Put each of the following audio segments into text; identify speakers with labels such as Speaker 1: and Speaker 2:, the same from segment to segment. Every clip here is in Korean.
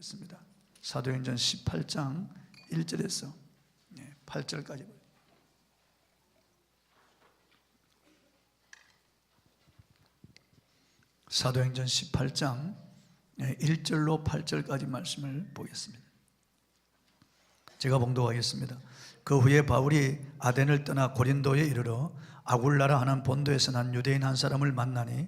Speaker 1: 보겠습니다. 사도행전 18장 1절에서 8절까지. 사도행전 18장 1절로 8절까지 말씀을 보겠습니다. 제가 봉독하겠습니다. 그 후에 바울이 아덴을 떠나 고린도에 이르러 아굴라라 하는 본도에서 난 유대인 한 사람을 만나니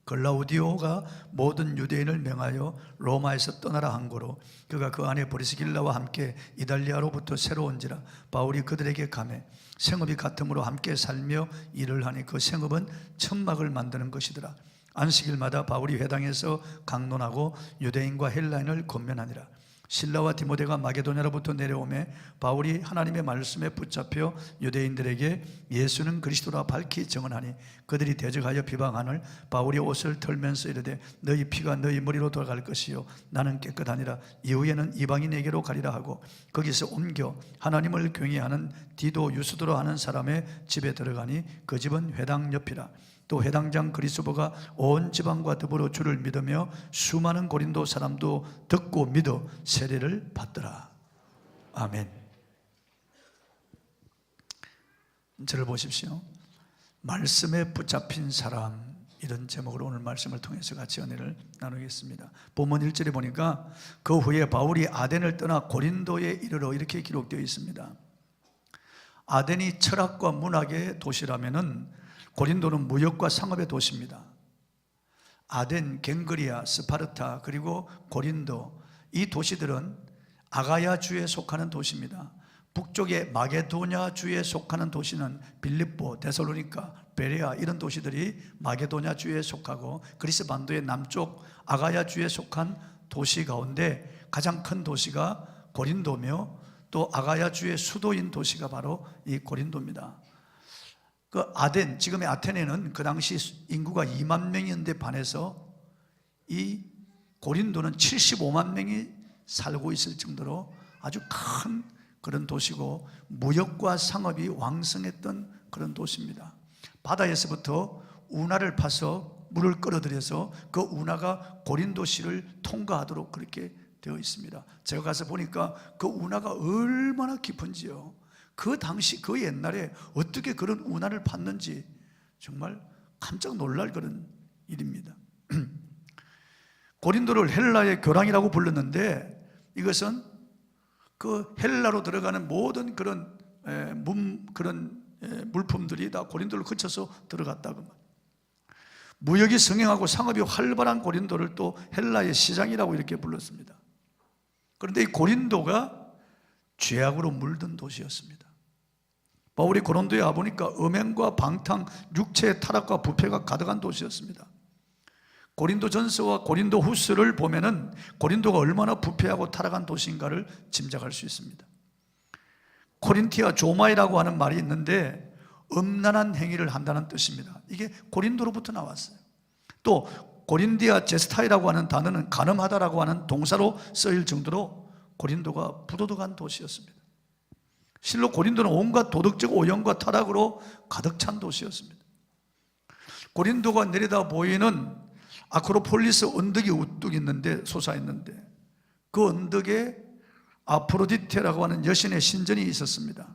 Speaker 1: 글라우디오가 모든 유대인을 명하여 로마에서 떠나라 한 고로 그가 그 안에 브리스길라와 함께 이달리아로부터 새로 온지라 바울이 그들에게 가매 생업이 같음으로 함께 살며 일을 하니 그 생업은 천막을 만드는 것이더라. 안식일마다 바울이 회당에서 강론하고 유대인과 헬라인을 권면하니라. 실라와 디모데가 마게도냐로부터 내려오매 바울이 하나님의 말씀에 붙잡혀 유대인들에게 예수는 그리스도라 밝히 증언하니 그들이 대적하여 비방하늘 바울이 옷을 털면서 이르되 너희 피가 너희 머리로 돌아갈 것이요 나는 깨끗하니라. 이후에는 이방인에게로 가리라 하고 거기서 옮겨 하나님을 경외하는 디도 유스도로 하는 사람의 집에 들어가니 그 집은 회당 옆이라. 또 회당장 그리스도가 온 지방과 더불어 주를 믿으며 수많은 고린도 사람도 듣고 믿어 세례를 받더라. 아멘. 저를 보십시오. 말씀에 붙잡힌 사람, 이런 제목으로 오늘 말씀을 통해서 같이 은혜를 나누겠습니다. 본문 1절에 보니까 그 후에 바울이 아덴을 떠나 고린도에 이르러 이렇게 기록되어 있습니다. 아덴이 철학과 문학의 도시라면은 고린도는 무역과 상업의 도시입니다. 아덴, 갱그리아, 스파르타 그리고 고린도, 이 도시들은 아가야 주에 속하는 도시입니다. 북쪽의 마게도냐 주에 속하는 도시는 빌립보, 데살로니가, 베레아 이런 도시들이 마게도냐 주에 속하고 그리스 반도의 남쪽 아가야 주에 속한 도시 가운데 가장 큰 도시가 고린도며 또 아가야 주의 수도인 도시가 바로 이 고린도입니다. 그 아덴, 지금의 아테네는 그 당시 인구가 2만 명이었는데 반해서 이 고린도는 75만 명이 살고 있을 정도로 아주 큰 그런 도시고 무역과 상업이 왕성했던 그런 도시입니다. 바다에서부터 운하를 파서 물을 끌어들여서 그 운하가 고린도시를 통과하도록 그렇게 되어 있습니다. 제가 가서 보니까 그 운하가 얼마나 깊은지요. 그 당시 그 옛날에 어떻게 그런 운하를 팠는지 정말 깜짝 놀랄 그런 일입니다. 고린도를 헬라의 교랑이라고 불렀는데 이것은 그 헬라로 들어가는 모든 그런 물품들이 다 고린도를 거쳐서 들어갔다고. 무역이 성행하고 상업이 활발한 고린도를 또 헬라의 시장이라고 이렇게 불렀습니다. 그런데 이 고린도가 죄악으로 물든 도시였습니다. 바울이 고린도에 와보니까 음행과 방탕, 육체의 타락과 부패가 가득한 도시였습니다. 고린도 전서와 고린도 후서를 보면은 고린도가 얼마나 부패하고 타락한 도시인가를 짐작할 수 있습니다. 코린티아 조마이라고 하는 말이 있는데 음란한 행위를 한다는 뜻입니다. 이게 고린도로부터 나왔어요. 또 고린디아 제스타이라고 하는 단어는 간음하다라고 하는 동사로 쓰일 정도로 고린도가 부도덕한 도시였습니다. 실로 고린도는 온갖 도덕적 오염과 타락으로 가득 찬 도시였습니다. 고린도가 내려다 보이는 아크로폴리스 언덕이 우뚝 있는데 솟아있는데 그 언덕에 아프로디테라고 하는 여신의 신전이 있었습니다.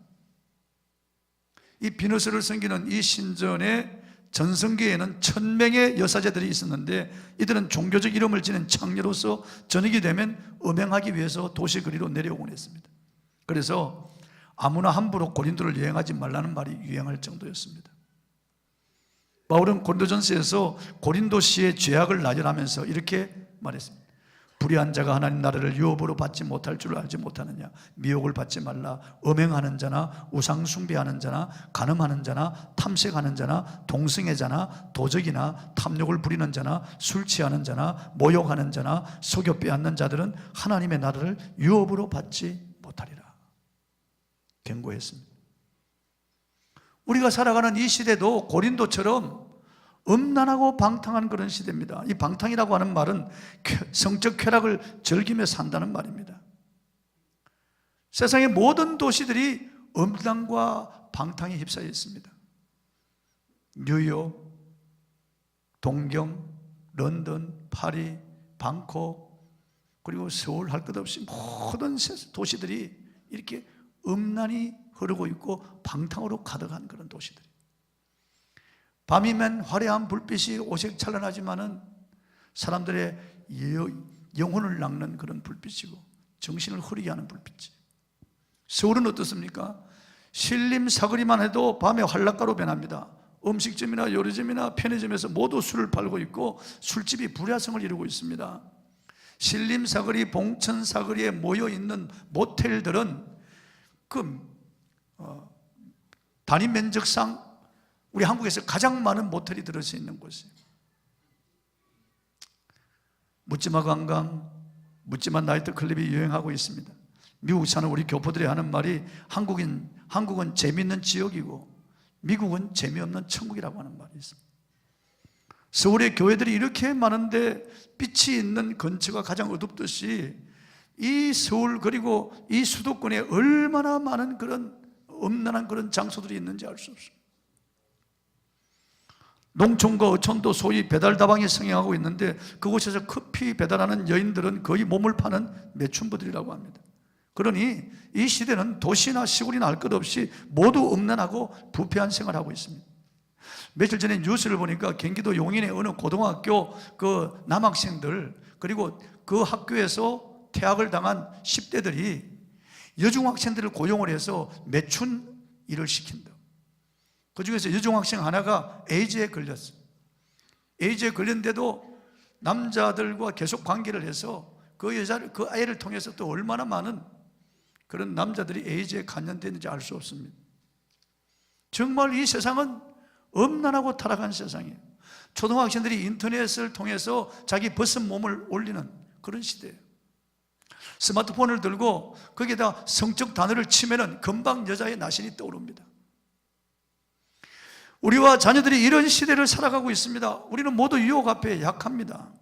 Speaker 1: 이 비너스를 섬기는 이 신전의 전성기에는 1000명의 여사제들이 있었는데 이들은 종교적 이름을 지닌 창녀로서 저녁이 되면 음행하기 위해서 도시 거리로 내려오곤 했습니다. 그래서 아무나 함부로 고린도를 여행하지 말라는 말이 유행할 정도였습니다. 바울은 고린도전서에서 고린도시의 죄악을 나열하면서 이렇게 말했습니다. 불의한 자가 하나님 나라를 유업으로 받지 못할 줄 알지 못하느냐. 미혹을 받지 말라. 음행하는 자나 우상 숭배하는 자나 간음하는 자나 탐색하는 자나 동성애자나 도적이나 탐욕을 부리는 자나 술 취하는 자나 모욕하는 자나 속여 빼앗는 자들은 하나님의 나라를 유업으로 받지 못하리라. 경고했습니다. 우리가 살아가는 이 시대도 고린도처럼 음란하고 방탕한 그런 시대입니다. 이 방탕이라고 하는 말은 성적 쾌락을 즐기며 산다는 말입니다. 세상의 모든 도시들이 음란과 방탕에 휩싸여 있습니다. 뉴욕, 동경, 런던, 파리, 방콕, 그리고 서울 할 것 없이 모든 도시들이 이렇게 음란이 흐르고 있고 방탕으로 가득한 그런 도시들. 밤이면 화려한 불빛이 오색찬란하지만은 사람들의 영혼을 낚는 그런 불빛이고 정신을 흐리게 하는 불빛이. 서울은 어떻습니까? 신림 사거리만 해도 밤에 활락가로 변합니다. 음식점이나 요리점이나 편의점에서 모두 술을 팔고 있고 술집이 불야성을 이루고 있습니다. 신림 사거리, 봉천 사거리에 모여 있는 모텔들은 단위 면적상 우리 한국에서 가장 많은 모텔이 들어서 있는 곳이에요. 묻지마 관광, 묻지마 나이트클럽이 유행하고 있습니다. 미국 사는 우리 교포들이 하는 말이 한국은 재미있는 지역이고 미국은 재미없는 천국이라고 하는 말이 있습니다. 서울의 교회들이 이렇게 많은데 빛이 있는 근처가 가장 어둡듯이 이 서울 그리고 이 수도권에 얼마나 많은 그런 음란한 그런 장소들이 있는지 알 수 없습니다. 농촌과 어촌도 소위 배달다방이 성행하고 있는데 그곳에서 커피 배달하는 여인들은 거의 몸을 파는 매춘부들이라고 합니다. 그러니 이 시대는 도시나 시골이나 할 것 없이 모두 음란하고 부패한 생활을 하고 있습니다. 며칠 전에 뉴스를 보니까 경기도 용인의 어느 고등학교 그 남학생들 그리고 그 학교에서 퇴학을 당한 10대들이 여중학생들을 고용을 해서 매춘 일을 시킨다. 그 중에서 여중학생 하나가 에이즈에 걸렸어요. 에이즈에 걸렸는데도 남자들과 계속 관계를 해서 그 아이를 통해서 또 얼마나 많은 그런 남자들이 에이즈에 감염되는지 알 수 없습니다. 정말 이 세상은 음란하고 타락한 세상이에요. 초등학생들이 인터넷을 통해서 자기 벗은 몸을 올리는 그런 시대예요. 스마트폰을 들고 거기에다 성적 단어를 치면은 금방 여자의 나신이 떠오릅니다. 우리와 자녀들이 이런 시대를 살아가고 있습니다. 우리는 모두 유혹 앞에 약합니다.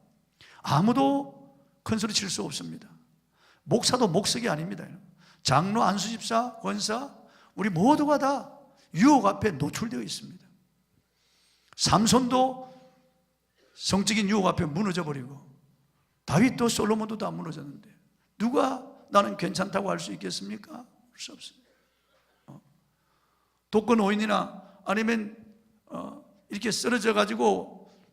Speaker 1: 아무도 큰 소리 칠 수 없습니다. 목사도 목석이 아닙니다. 장로, 안수집사, 권사 우리 모두가 다 유혹 앞에 노출되어 있습니다. 삼손도 성적인 유혹 앞에 무너져 버리고 다윗도 솔로몬도 다 무너졌는데 누가 나는 괜찮다고 할 수 있겠습니까? 할 수 없습니다. 독거노인이나 아니면 이렇게 쓰러져 가지고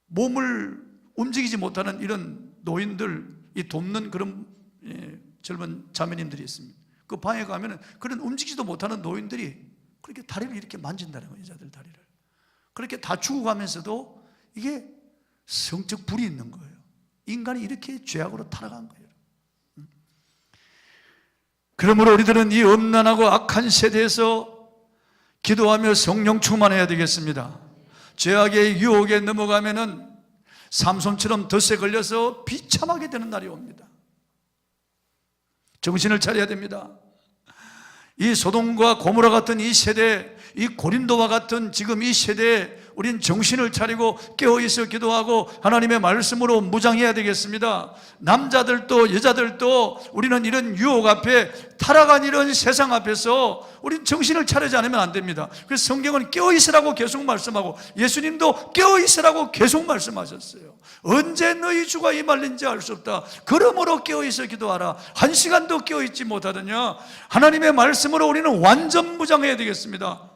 Speaker 1: 몸을 움직이지 못하는 이런 노인들 이 돕는 그런 젊은 자매님들이 있습니다. 그 방에 가면은 그런 움직이지도 못하는 노인들이 그렇게 다리를 이렇게 만진다는 거예요. 여자들 다리를 그렇게 다 죽어가면서도 이게 성적 불이 있는 거예요. 인간이 이렇게 죄악으로 타락한 거예요. 그러므로 우리들은 이 음란하고 악한 세대에서 기도하며 성령 충만해야 되겠습니다. 죄악의 유혹에 넘어가면은 삼손처럼 덫에 걸려서 비참하게 되는 날이 옵니다. 정신을 차려야 됩니다. 이 소돔과 고모라 같은 이 세대, 이 고린도와 같은 지금 이 세대에 우린 정신을 차리고 깨어있어 기도하고 하나님의 말씀으로 무장해야 되겠습니다. 남자들도 여자들도 우리는 이런 유혹 앞에 타락한 이런 세상 앞에서 우린 정신을 차리지 않으면 안 됩니다. 그래서 성경은 깨어있으라고 계속 말씀하고 예수님도 깨어있으라고 계속 말씀하셨어요. 언제 너희 주가 임할는지 알 수 없다. 그러므로 깨어있어 기도하라. 한 시간도 깨어있지 못하더냐. 하나님의 말씀으로 우리는 완전 무장해야 되겠습니다.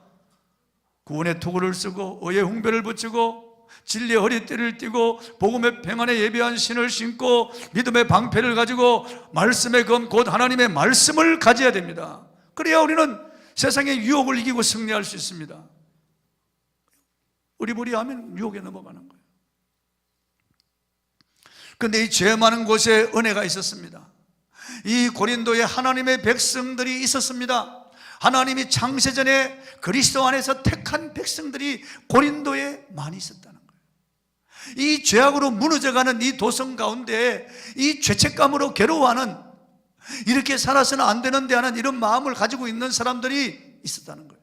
Speaker 1: 구원의 투구를 쓰고 의의 훈배를 붙이고 진리의 허리띠를 띠고 복음의 평안에 예비한 신을 신고 믿음의 방패를 가지고 말씀의 검 곧 하나님의 말씀을 가져야 됩니다. 그래야 우리는 세상의 유혹을 이기고 승리할 수 있습니다. 으리부리하면 유혹에 넘어가는 거예요. 그런데 이 죄 많은 곳에 은혜가 있었습니다. 이 고린도에 하나님의 백성들이 있었습니다. 하나님이 창세전에 그리스도 안에서 택한 백성들이 고린도에 많이 있었다는 거예요. 이 죄악으로 무너져가는 이 도성 가운데 이 죄책감으로 괴로워하는 이렇게 살아서는 안 되는데 하는 이런 마음을 가지고 있는 사람들이 있었다는 거예요.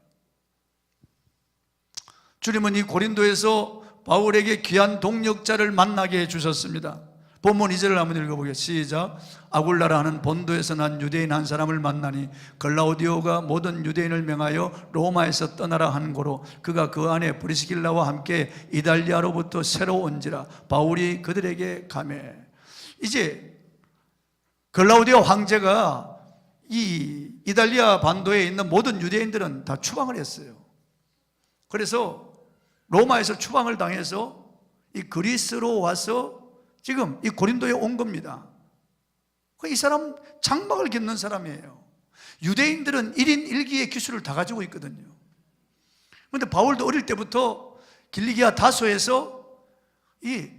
Speaker 1: 주님은 이 고린도에서 바울에게 귀한 동역자를 만나게 해주셨습니다. 본문 2절을 한번 읽어보겠습니다. 시작. 아굴라라 하는 본도에서 난 유대인 한 사람을 만나니 글라우디오가 모든 유대인을 명하여 로마에서 떠나라 한 고로 그가 그 안에 브리스길라와 함께 이달리아로부터 새로 온지라 바울이 그들에게 가매. 이제 글라우디오 황제가 이 이탈리아 반도에 있는 모든 유대인들은 다 추방을 했어요. 그래서 로마에서 추방을 당해서 이 그리스로 와서 지금 이 고린도에 온 겁니다. 이 사람 장막을 깃는 사람이에요. 유대인들은 1인 1기의 기술을 다 가지고 있거든요. 그런데 바울도 어릴 때부터 길리기아 다소에서 이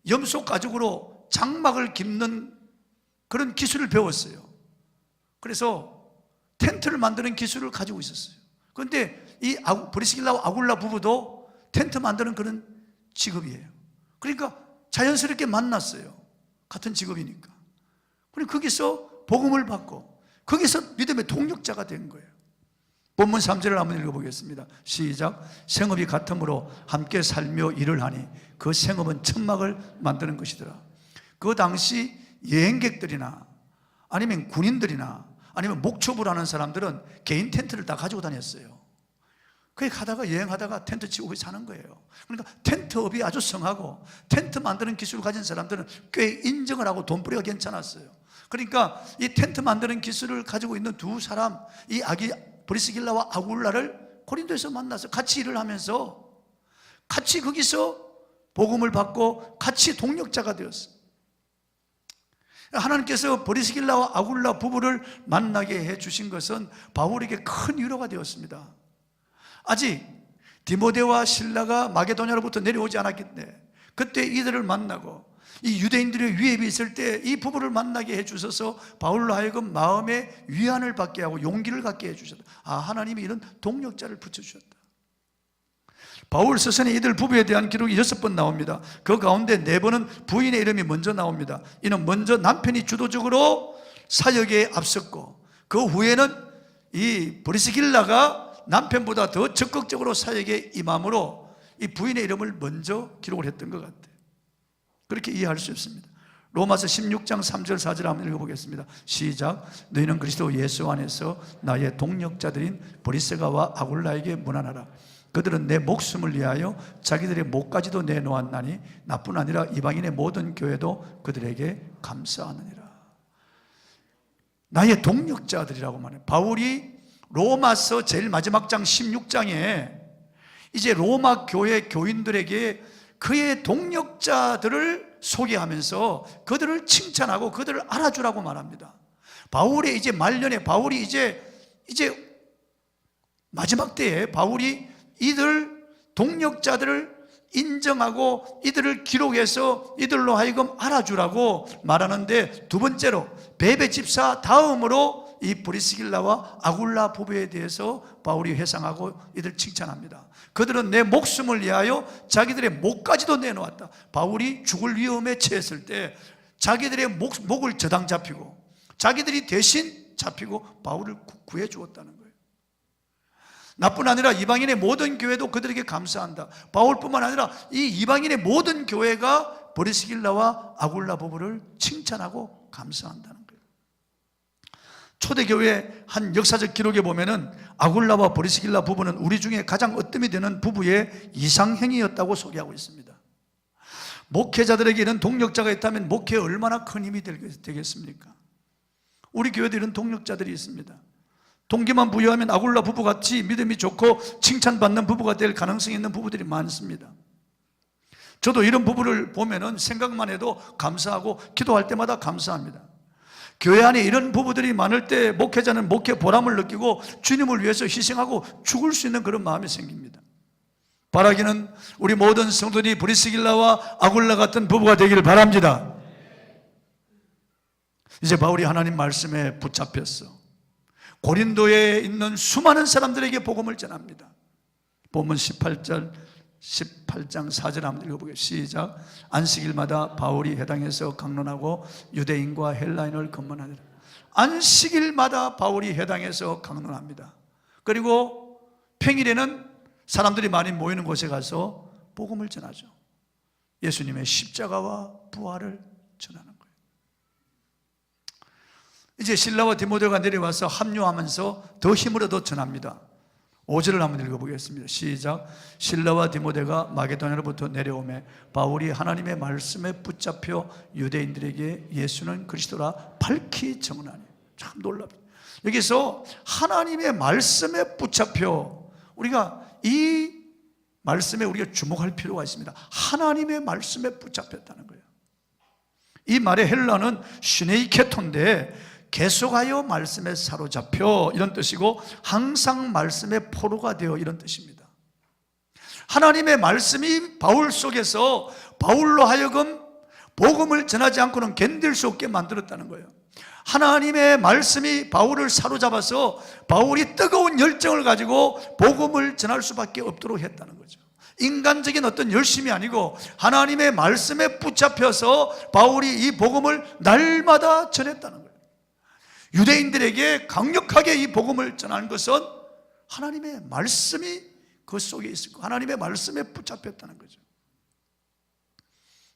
Speaker 1: 염소 가죽으로 장막을 깃는 그런 기술을 배웠어요. 그래서 텐트를 만드는 기술을 가지고 있었어요. 그런데 이 브리스길라와 아굴라 부부도 텐트 만드는 그런 직업이에요. 그러니까 자연스럽게 만났어요. 같은 직업이니까. 그리고 거기서 복음을 받고 거기서 믿음의 동력자가 된 거예요. 본문 3절을 한번 읽어보겠습니다. 시작. 생업이 같으므로 함께 살며 일을 하니 그 생업은 천막을 만드는 것이더라. 그 당시 여행객들이나 아니면 군인들이나 아니면 목초부라는 사람들은 개인 텐트를 다 가지고 다녔어요. 그게 가다가 여행하다가 텐트 치고 거기 사는 거예요. 그러니까 텐트업이 아주 성하고 텐트 만드는 기술을 가진 사람들은 꽤 인정을 하고 돈벌이가 괜찮았어요. 그러니까 이 텐트 만드는 기술을 가지고 있는 두 사람, 이 브리스길라와 아굴라를 고린도에서 만나서 같이 일을 하면서 같이 거기서 복음을 받고 같이 동력자가 되었어요. 하나님께서 브리스길라와 아굴라 부부를 만나게 해주신 것은 바울에게 큰 위로가 되었습니다. 아직 디모데와 실라가 마게도냐로부터 내려오지 않았기 때문에 그때 이들을 만나고 이 유대인들의 위협이 있을 때 이 부부를 만나게 해주셔서 바울로 하여금 마음의 위안을 받게 하고 용기를 갖게 해주셨다. 하나님이 이런 동력자를 붙여주셨다. 바울 서신에 이들 부부에 대한 기록이 6번 나옵니다. 그 가운데 4번은 부인의 이름이 먼저 나옵니다. 이는 먼저 남편이 주도적으로 사역에 앞섰고 그 후에는 이 브리스길라가 남편보다 더 적극적으로 사역에 임함으로 이 부인의 이름을 먼저 기록을 했던 것 같아요. 그렇게 이해할 수 있습니다. 로마서 16장 3절 4절 한번 읽어보겠습니다. 시작. 너희는 그리스도 예수 안에서 나의 동력자들인 브리스가와 아굴라에게 문안하라. 그들은 내 목숨을 위하여 자기들의 목까지도 내놓았나니 나뿐 아니라 이방인의 모든 교회도 그들에게 감사하느니라. 나의 동력자들이라고 말해요. 바울이 로마서 제일 마지막 장 16장에 이제 로마 교회 교인들에게 그의 동력자들을 소개하면서 그들을 칭찬하고 그들을 알아주라고 말합니다. 바울의 이제 말년에 바울이 이제 마지막 때에 바울이 이들 동력자들을 인정하고 이들을 기록해서 이들로 하여금 알아주라고 말하는데, 두 번째로 베베 집사 다음으로 이 브리스길라와 아굴라 부부에 대해서 바울이 회상하고 이들 칭찬합니다. 그들은 내 목숨을 위하여 자기들의 목까지도 내놓았다. 바울이 죽을 위험에 처했을 때 자기들의 목을 저당 잡히고 자기들이 대신 잡히고 바울을 구해 주었다는 거예요. 나뿐 아니라 이방인의 모든 교회도 그들에게 감사한다. 바울뿐만 아니라 이 이방인의 모든 교회가 브리스길라와 아굴라 부부를 칭찬하고 감사한다는 거예요. 초대교회 한 역사적 기록에 보면은 아굴라와 브리스길라 부부는 우리 중에 가장 으뜸이 되는 부부의 이상행위였다고 소개하고 있습니다. 목회자들에게 이런 동력자가 있다면 목회에 얼마나 큰 힘이 되겠습니까? 우리 교회도 이런 동력자들이 있습니다. 동기만 부여하면 아굴라 부부같이 믿음이 좋고 칭찬받는 부부가 될 가능성이 있는 부부들이 많습니다. 저도 이런 부부를 보면은 생각만 해도 감사하고 기도할 때마다 감사합니다. 교회 안에 이런 부부들이 많을 때 목회자는 목회 보람을 느끼고 주님을 위해서 희생하고 죽을 수 있는 그런 마음이 생깁니다. 바라기는 우리 모든 성도들이 브리스길라와 아굴라 같은 부부가 되기를 바랍니다. 이제 바울이 하나님 말씀에 붙잡혔어. 고린도에 있는 수많은 사람들에게 복음을 전합니다. 본문 18장 4절 한번 읽어보겠습니다. 시작. 안식일마다 바울이 회당에서 강론하고 유대인과 헬라인을 검문하니라. 안식일마다 바울이 회당에서 강론합니다. 그리고 평일에는 사람들이 많이 모이는 곳에 가서 복음을 전하죠. 예수님의 십자가와 부활을 전하는 거예요. 이제 실라와 디모데가 내려와서 합류하면서 더 힘을 얻어 전합니다. 5절을 한번 읽어보겠습니다. 시작. 실라와 디모데가 마게도냐로부터 내려오매 바울이 하나님의 말씀에 붙잡혀 유대인들에게 예수는 그리스도라 밝히 증언하니. 참 놀랍다. 여기서 하나님의 말씀에 붙잡혀, 우리가 이 말씀에 우리가 주목할 필요가 있습니다. 하나님의 말씀에 붙잡혔다는 거예요. 이 말의 헬라는 시네이케토인데 계속하여 말씀에 사로잡혀 이런 뜻이고, 항상 말씀에 포로가 되어 이런 뜻입니다. 하나님의 말씀이 바울 속에서 바울로 하여금 복음을 전하지 않고는 견딜 수 없게 만들었다는 거예요. 하나님의 말씀이 바울을 사로잡아서 바울이 뜨거운 열정을 가지고 복음을 전할 수밖에 없도록 했다는 거죠. 인간적인 어떤 열심이 아니고 하나님의 말씀에 붙잡혀서 바울이 이 복음을 날마다 전했다는 거예요. 유대인들에게 강력하게 이 복음을 전하는 것은 하나님의 말씀이 그 속에 있었고 하나님의 말씀에 붙잡혔다는 거죠.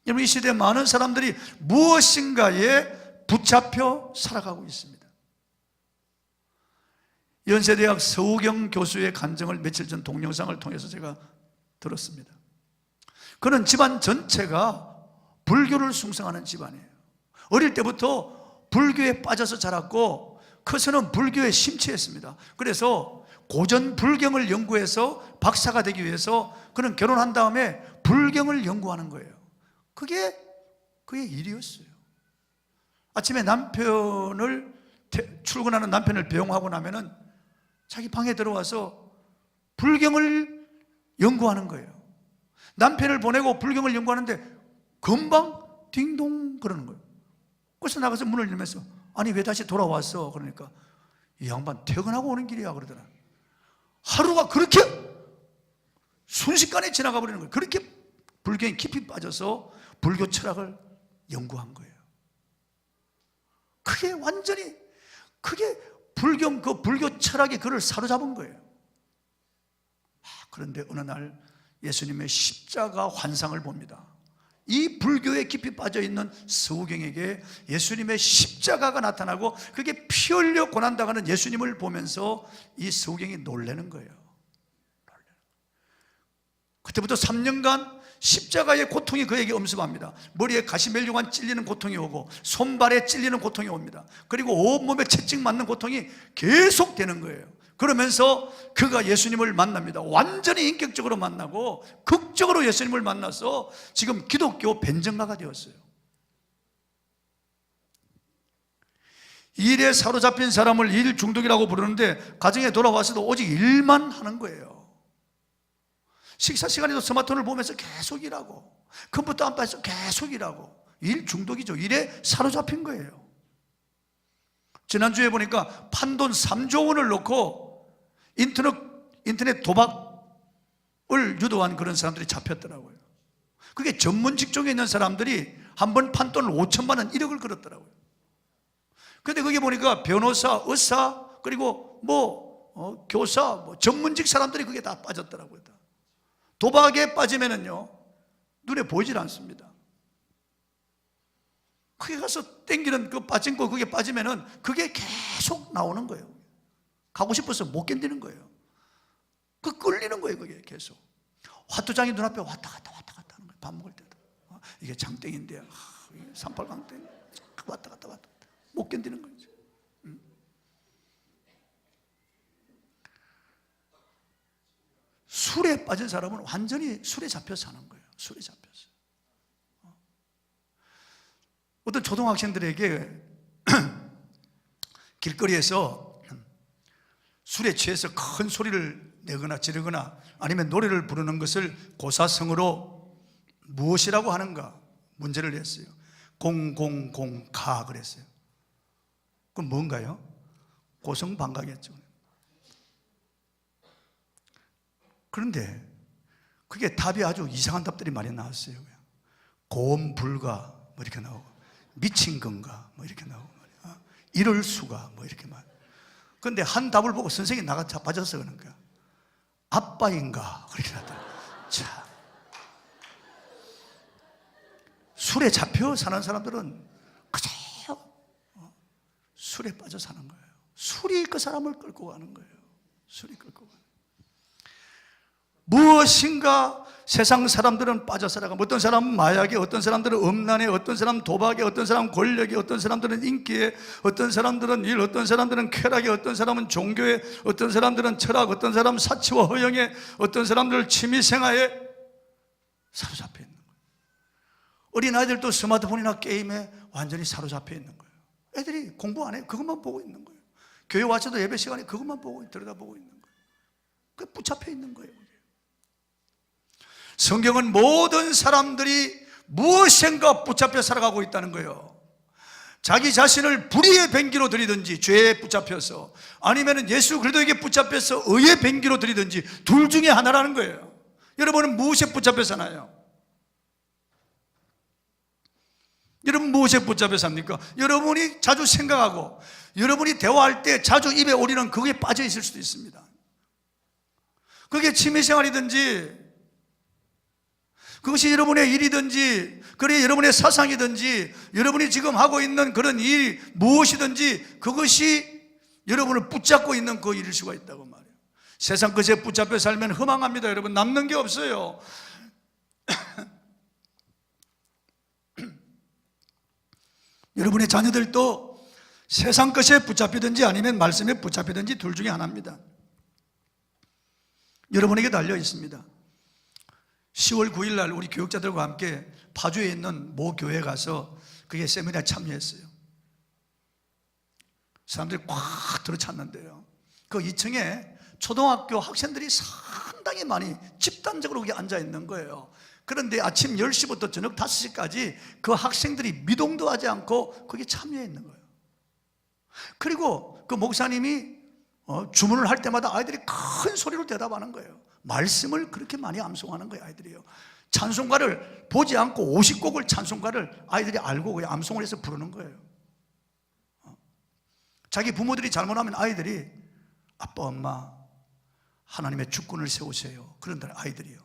Speaker 1: 여러분, 이 시대에 많은 사람들이 무엇인가에 붙잡혀 살아가고 있습니다. 연세대학 서우경 교수의 간증을 며칠 전 동영상을 통해서 제가 들었습니다. 그는 집안 전체가 불교를 숭상하는 집안이에요. 어릴 때부터 불교에 빠져서 자랐고 커서는 불교에 심취했습니다. 그래서 고전 불경을 연구해서 박사가 되기 위해서 그는 결혼한 다음에 불경을 연구하는 거예요. 그게 그의 일이었어요. 아침에 출근하는 남편을 배웅하고 나면은 자기 방에 들어와서 불경을 연구하는 거예요. 남편을 보내고 불경을 연구하는데 금방 딩동 그러는 거예요. 그래서 나가서 문을 열면서 아니 왜 다시 돌아왔어? 그러니까 이 양반 퇴근하고 오는 길이야 그러더라. 하루가 그렇게 순식간에 지나가 버리는 거예요. 그렇게 불경에 깊이 빠져서 불교 철학을 연구한 거예요. 그게 완전히 그 불교 철학이 그를 사로잡은 거예요. 그런데 어느 날 예수님의 십자가 환상을 봅니다. 이 불교에 깊이 빠져있는 서우경에게 예수님의 십자가가 나타나고 그게 피 흘려 고난당하는 예수님을 보면서 이 서우경이 놀라는 거예요. 그때부터 3년간 십자가의 고통이 그에게 엄습합니다. 머리에 가시멜류관 찔리는 고통이 오고 손발에 찔리는 고통이 옵니다. 그리고 온몸에 채찍 맞는 고통이 계속되는 거예요. 그러면서 그가 예수님을 만납니다. 완전히 인격적으로 만나고 극적으로 예수님을 만나서 지금 기독교 변증가가 되었어요. 일에 사로잡힌 사람을 일 중독이라고 부르는데 가정에 돌아와서도 오직 일만 하는 거예요. 식사 시간에도 스마트폰을 보면서 계속 일하고 컴퓨터 안 빠져서 계속 일하고 일 중독이죠. 일에 사로잡힌 거예요. 지난주에 보니까 판돈 3조 원을 넣고 인터넷 도박을 유도한 그런 사람들이 잡혔더라고요. 그게 전문 직종에 있는 사람들이 한 번 판돈을 5천만 원, 1억을 걸었더라고요. 그런데 거기 보니까 변호사, 의사, 그리고 교사, 전문직 사람들이 그게 다 빠졌더라고요. 도박에 빠지면은요, 눈에 보이질 않습니다. 그게 가서 땡기는 그 빠진 거, 그게 빠지면은 그게 계속 나오는 거예요. 가고 싶어서 못 견디는 거예요. 그 끌리는 거예요. 그게 계속 화투장이 눈앞에 왔다 갔다 하는 거예요. 밥 먹을 때도 이게 장땡인데 삼팔강땡 왔다 갔다 못 견디는 거죠. 술에 빠진 사람은 완전히 술에 잡혀 사는 거예요. 술에 잡혀서. 어떤 초등학생들에게 길거리에서 술에 취해서 큰 소리를 내거나 지르거나 아니면 노래를 부르는 것을 고사성어로 무엇이라고 하는가 문제를 냈어요. 000가 그랬어요. 그럼 뭔가요? 고성방가겠죠. 그런데 그게 답이 아주 이상한 답들이 많이 나왔어요. 고음불가 뭐 이렇게 나오고 미친 건가 뭐 이렇게 나오고 이럴 수가 뭐 이렇게 말. 그런데 한 답을 보고 선생님이 나가 자빠져서 그런 거야. 아빠인가 그렇게 나왔다. 자, 술에 잡혀 사는 사람들은 그저 술에 빠져 사는 거예요. 술이 그 사람을 끌고 가는 거예요. 술이 끌고 가는 거예요. 무엇인가 세상 사람들은 빠져 살아가고, 어떤 사람은 마약에, 어떤 사람들은 음란에, 어떤 사람은 도박에, 어떤 사람은 권력에, 어떤 사람들은 인기에, 어떤 사람들은 일, 어떤 사람들은 쾌락에, 어떤 사람은 종교에, 어떤 사람들은 철학, 어떤 사람은 사치와 허영에, 어떤 사람들은 취미생활에 사로잡혀 있는 거예요. 어린아이들도 스마트폰이나 게임에 완전히 사로잡혀 있는 거예요. 애들이 공부 안 해. 그것만 보고 있는 거예요. 교회 와서도 예배 시간에 그것만 보고 들여다보고 있는 거예요. 그게 붙잡혀 있는 거예요. 성경은 모든 사람들이 무엇인가 붙잡혀 살아가고 있다는 거예요. 자기 자신을 불의의 뱅기로 들이든지 죄에 붙잡혀서, 아니면 예수 그리스도에게 붙잡혀서 의의 뱅기로 들이든지, 둘 중에 하나라는 거예요. 여러분은 무엇에 붙잡혀 사나요? 여러분 무엇에 붙잡혀 삽니까? 여러분이 자주 생각하고 여러분이 대화할 때 자주 입에 오리는 그게 빠져 있을 수도 있습니다. 그게 취미생활이든지, 그것이 여러분의 일이든지, 그래 여러분의 사상이든지, 여러분이 지금 하고 있는 그런 일 무엇이든지, 그것이 여러분을 붙잡고 있는 그 일일 수가 있다고 말해요. 세상 것에 붙잡혀 살면 허망합니다. 여러분, 남는 게 없어요. 여러분의 자녀들도 세상 것에 붙잡히든지 아니면 말씀에 붙잡히든지 둘 중에 하나입니다. 여러분에게 달려 있습니다. 10월 9일 날 우리 교육자들과 함께 파주에 있는 모 교회에 가서 그게 세미나에 참여했어요. 사람들이 꽉 들어찼는데요, 그 2층에 초등학교 학생들이 상당히 많이 집단적으로 거기 앉아 있는 거예요. 그런데 아침 10시부터 저녁 5시까지 그 학생들이 미동도 하지 않고 거기 참여해 있는 거예요. 그리고 그 목사님이 주문을 할 때마다 아이들이 큰 소리로 대답하는 거예요. 말씀을 그렇게 많이 암송하는 거예요, 아이들이요. 찬송가를 보지 않고 50곡을 찬송가를 아이들이 알고 그냥 암송을 해서 부르는 거예요. 자기 부모들이 잘못하면 아이들이 아빠, 엄마, 하나님의 주권을 세우세요. 그런다는 아이들이요.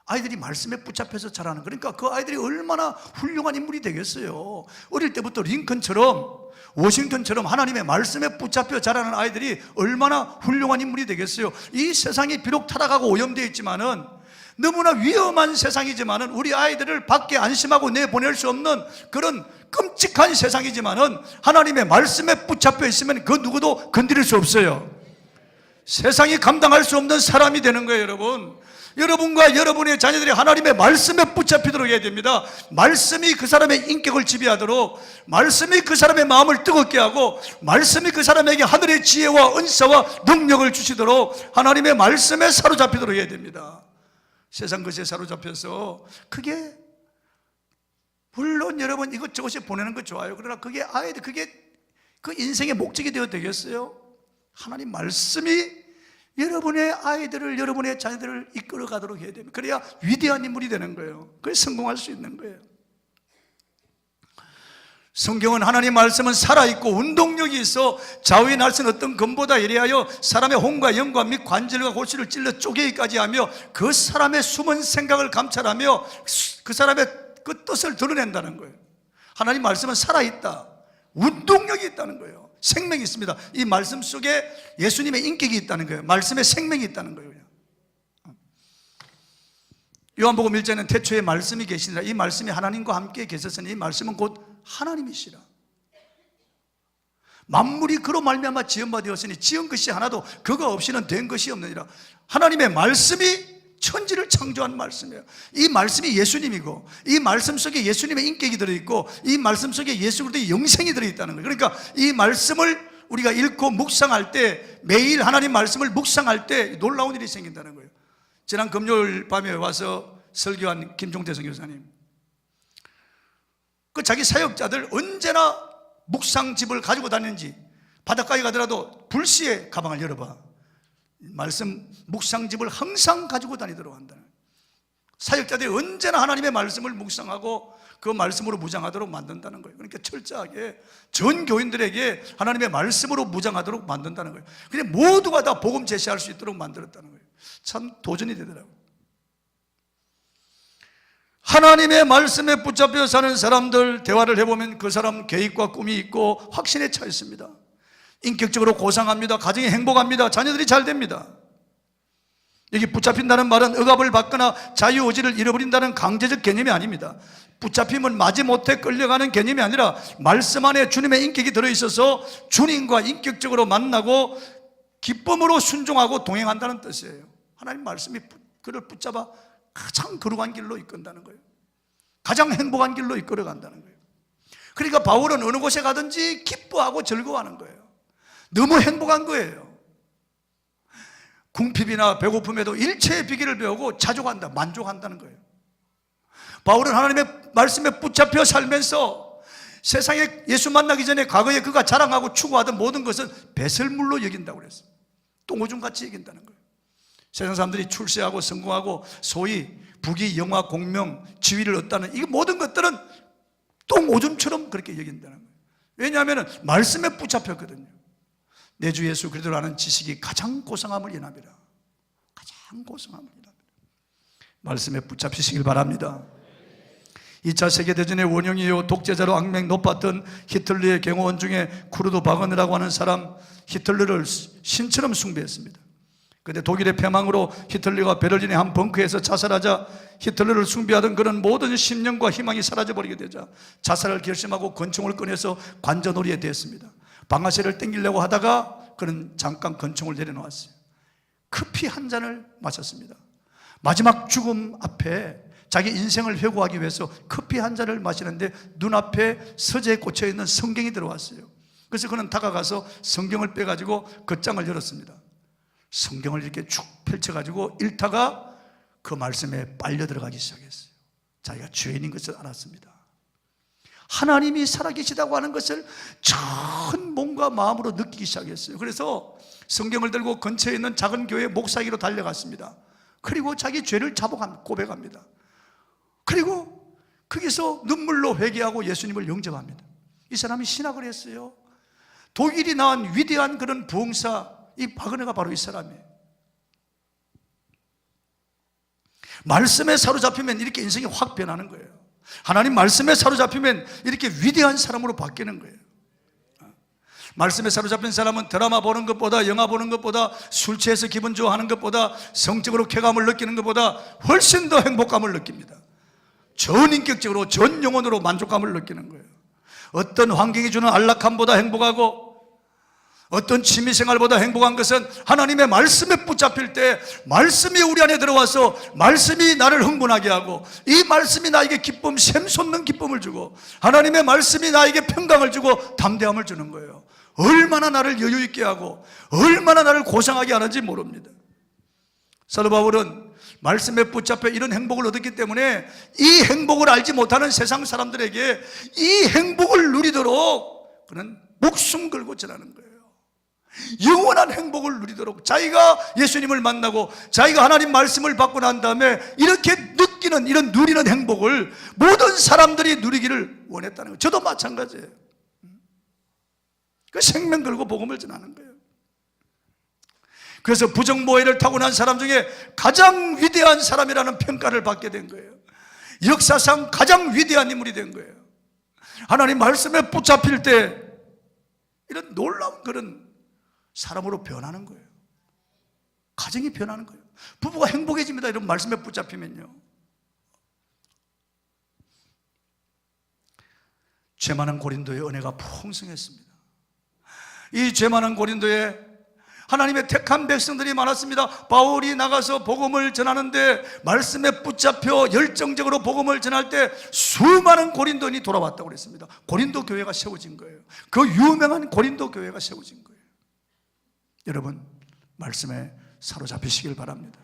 Speaker 1: 아이들이 말씀에 붙잡혀서 자라는, 그러니까 그 아이들이 얼마나 훌륭한 인물이 되겠어요. 어릴 때부터 링컨처럼, 워싱턴처럼 하나님의 말씀에 붙잡혀 자라는 아이들이 얼마나 훌륭한 인물이 되겠어요. 이 세상이 비록 타락하고 오염되어 있지만은, 너무나 위험한 세상이지만은, 우리 아이들을 밖에 안심하고 내보낼 수 없는 그런 끔찍한 세상이지만은, 하나님의 말씀에 붙잡혀 있으면 그 누구도 건드릴 수 없어요. 세상이 감당할 수 없는 사람이 되는 거예요, 여러분. 여러분과 여러분의 자녀들이 하나님의 말씀에 붙잡히도록 해야 됩니다. 말씀이 그 사람의 인격을 지배하도록, 말씀이 그 사람의 마음을 뜨겁게 하고, 말씀이 그 사람에게 하늘의 지혜와 은사와 능력을 주시도록 하나님의 말씀에 사로잡히도록 해야 됩니다. 세상 것에 사로잡혀서, 그게 물론 여러분 이것저것에 보내는 거 좋아요. 그러나 그게 아이들, 그게 그 인생의 목적이 되어 되겠어요? 하나님 말씀이 여러분의 아이들을, 여러분의 자녀들을 이끌어 가도록 해야 됩니다. 그래야 위대한 인물이 되는 거예요. 그래야 성공할 수 있는 거예요. 성경은, 하나님 말씀은 살아있고 운동력이 있어 좌우의 날선 어떤 검보다 예리하여 사람의 혼과 영과 및 관절과 골수를 찔러 쪼개기까지 하며 그 사람의 숨은 생각을 감찰하며 그 사람의 그 뜻을 드러낸다는 거예요. 하나님 말씀은 살아있다, 운동력이 있다는 거예요. 생명이 있습니다. 이 말씀 속에 예수님의 인격이 있다는 거예요. 말씀에 생명이 있다는 거예요. 요한복음 1장에는 태초에 말씀이 계시니라. 이 말씀이 하나님과 함께 계셨으니 이 말씀은 곧 하나님이시라. 만물이 그로 말미암아 지은 바 되었으니 지은 것이 하나도 그가 없이는 된 것이 없느니라. 하나님의 말씀이 천지를 창조한 말씀이에요. 이 말씀이 예수님이고, 이 말씀 속에 예수님의 인격이 들어있고, 이 말씀 속에 예수 그리스도의 영생이 들어있다는 거예요. 그러니까 이 말씀을 우리가 읽고 묵상할 때, 매일 하나님 말씀을 묵상할 때 놀라운 일이 생긴다는 거예요. 지난 금요일 밤에 와서 설교한 김종태 선교사님, 그 자기 사역자들 언제나 묵상집을 가지고 다니는지, 바닷가에 가더라도 불시에 가방을 열어봐. 말씀 묵상집을 항상 가지고 다니도록 한다는, 사역자들이 언제나 하나님의 말씀을 묵상하고 그 말씀으로 무장하도록 만든다는 거예요. 그러니까 철저하게 전 교인들에게 하나님의 말씀으로 무장하도록 만든다는 거예요. 그냥 모두가 다 복음 제시할 수 있도록 만들었다는 거예요. 참 도전이 되더라고요. 하나님의 말씀에 붙잡혀 사는 사람들 대화를 해보면 그 사람 계획과 꿈이 있고 확신에 차 있습니다. 인격적으로 고상합니다. 가정이 행복합니다. 자녀들이 잘 됩니다. 여기 붙잡힌다는 말은 억압을 받거나 자유의지를 잃어버린다는 강제적 개념이 아닙니다. 붙잡힘은 마지못해 끌려가는 개념이 아니라 말씀 안에 주님의 인격이 들어있어서 주님과 인격적으로 만나고 기쁨으로 순종하고 동행한다는 뜻이에요. 하나님 말씀이 그를 붙잡아 가장 거룩한 길로 이끈다는 거예요. 가장 행복한 길로 이끌어간다는 거예요. 그러니까 바울은 어느 곳에 가든지 기뻐하고 즐거워하는 거예요. 너무 행복한 거예요. 궁핍이나 배고픔에도 일체의 비결을 배우고 자족한다, 만족한다는 거예요. 바울은 하나님의 말씀에 붙잡혀 살면서 세상에 예수 만나기 전에 과거에 그가 자랑하고 추구하던 모든 것은 배설물로 여긴다고 그랬어요. 똥오줌같이 여긴다는 거예요. 세상 사람들이 출세하고 성공하고 소위 부귀, 영화, 공명, 지위를 얻다는 이 모든 것들은 똥오줌처럼 그렇게 여긴다는 거예요. 왜냐하면 말씀에 붙잡혔거든요. 내 주 예수 그리스도를 아는 지식이 가장 고상함을 인합니다. 가장 고상함을 인합니다. 말씀에 붙잡히시길 바랍니다. 2차 세계대전의 원흉이요 독재자로 악명 높았던 히틀러의 경호원 중에 쿠르트 바그너라고 하는 사람, 히틀러를 신처럼 숭배했습니다. 그런데 독일의 패망으로 히틀러가 베를린의 한 벙커에서 자살하자 히틀러를 숭배하던 그런 모든 신념과 희망이 사라져버리게 되자 자살을 결심하고 권총을 꺼내서 관자놀이에 대했습니다. 방아쇠를 당기려고 하다가 그는 잠깐 권총을 내려놓았어요. 커피 한 잔을 마셨습니다. 마지막 죽음 앞에 자기 인생을 회고하기 위해서 커피 한 잔을 마시는데 눈앞에 서재에 꽂혀있는 성경이 들어왔어요. 그래서 그는 다가가서 성경을 빼가지고 겉장을 열었습니다. 성경을 이렇게 쭉 펼쳐가지고 읽다가 그 말씀에 빨려 들어가기 시작했어요. 자기가 죄인인 것을 알았습니다. 하나님이 살아계시다고 하는 것을 전 몸과 마음으로 느끼기 시작했어요. 그래서 성경을 들고 근처에 있는 작은 교회 목사기로 달려갔습니다. 그리고 자기 죄를 고백합니다. 그리고 거기서 눈물로 회개하고 예수님을 영접합니다. 이 사람이 신학을 했어요. 독일이 낳은 위대한 그런 부흥사, 이 바그너가 바로 이 사람이에요. 말씀에 사로잡히면 이렇게 인생이 확 변하는 거예요. 하나님 말씀에 사로잡히면 이렇게 위대한 사람으로 바뀌는 거예요. 말씀에 사로잡힌 사람은 드라마 보는 것보다, 영화 보는 것보다, 술 취해서 기분 좋아하는 것보다, 성적으로 쾌감을 느끼는 것보다 훨씬 더 행복감을 느낍니다. 전인격적으로, 전 영혼으로 만족감을 느끼는 거예요. 어떤 환경이 주는 안락함보다 행복하고 어떤 취미생활보다 행복한 것은 하나님의 말씀에 붙잡힐 때 말씀이 우리 안에 들어와서 말씀이 나를 흥분하게 하고 이 말씀이 나에게 기쁨, 샘솟는 기쁨을 주고 하나님의 말씀이 나에게 평강을 주고 담대함을 주는 거예요. 얼마나 나를 여유있게 하고 얼마나 나를 고상하게 하는지 모릅니다. 사도 바울은 말씀에 붙잡혀 이런 행복을 얻었기 때문에 이 행복을 알지 못하는 세상 사람들에게 이 행복을 누리도록 그는 목숨 걸고 전하는 거예요. 영원한 행복을 누리도록 자기가 예수님을 만나고 자기가 하나님 말씀을 받고 난 다음에 이렇게 느끼는, 이런 누리는 행복을 모든 사람들이 누리기를 원했다는 거예요. 저도 마찬가지예요. 그 생명 걸고 복음을 전하는 거예요. 그래서 부정모해를 타고난 사람 중에 가장 위대한 사람이라는 평가를 받게 된 거예요. 역사상 가장 위대한 인물이 된 거예요. 하나님 말씀에 붙잡힐 때 이런 놀라운 그런 사람으로 변하는 거예요. 가정이 변하는 거예요. 부부가 행복해집니다. 이런 말씀에 붙잡히면요. 죄 많은 고린도의 은혜가 풍성했습니다. 이 죄 많은 고린도에 하나님의 택한 백성들이 많았습니다. 바울이 나가서 복음을 전하는데 말씀에 붙잡혀 열정적으로 복음을 전할 때 수많은 고린도인이 돌아왔다고 그랬습니다. 고린도 교회가 세워진 거예요. 그 유명한 고린도 교회가 세워진 거예요. 여러분, 말씀에 사로잡히시길 바랍니다.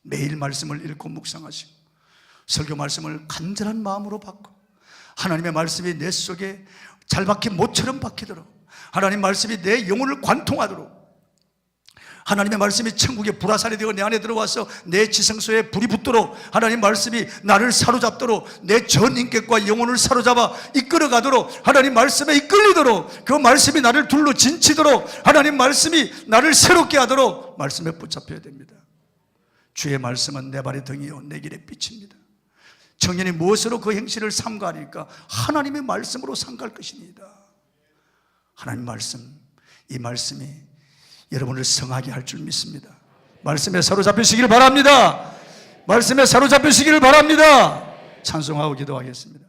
Speaker 1: 매일 말씀을 읽고 묵상하시고 설교 말씀을 간절한 마음으로 받고 하나님의 말씀이 내 속에 잘 박힌 못처럼 박히도록 하나님 말씀이 내 영혼을 관통하도록 하나님의 말씀이 천국의 불화살이 되어 내 안에 들어와서 내 지성소에 불이 붙도록 하나님 말씀이 나를 사로잡도록 내 전 인격과 영혼을 사로잡아 이끌어가도록 하나님 말씀에 이끌리도록 그 말씀이 나를 둘러 진치도록 하나님 말씀이 나를 새롭게 하도록 말씀에 붙잡혀야 됩니다. 주의 말씀은 내 발의 등이요 내 길의 빛입니다. 청년이 무엇으로 그 행실을 삼가하니까 하나님의 말씀으로 삼갈 것입니다. 하나님 말씀, 이 말씀이 여러분을 성하게 할 줄 믿습니다. 말씀에 사로잡히시길 바랍니다. 말씀에 사로잡히시기를 바랍니다. 찬송하고 기도하겠습니다.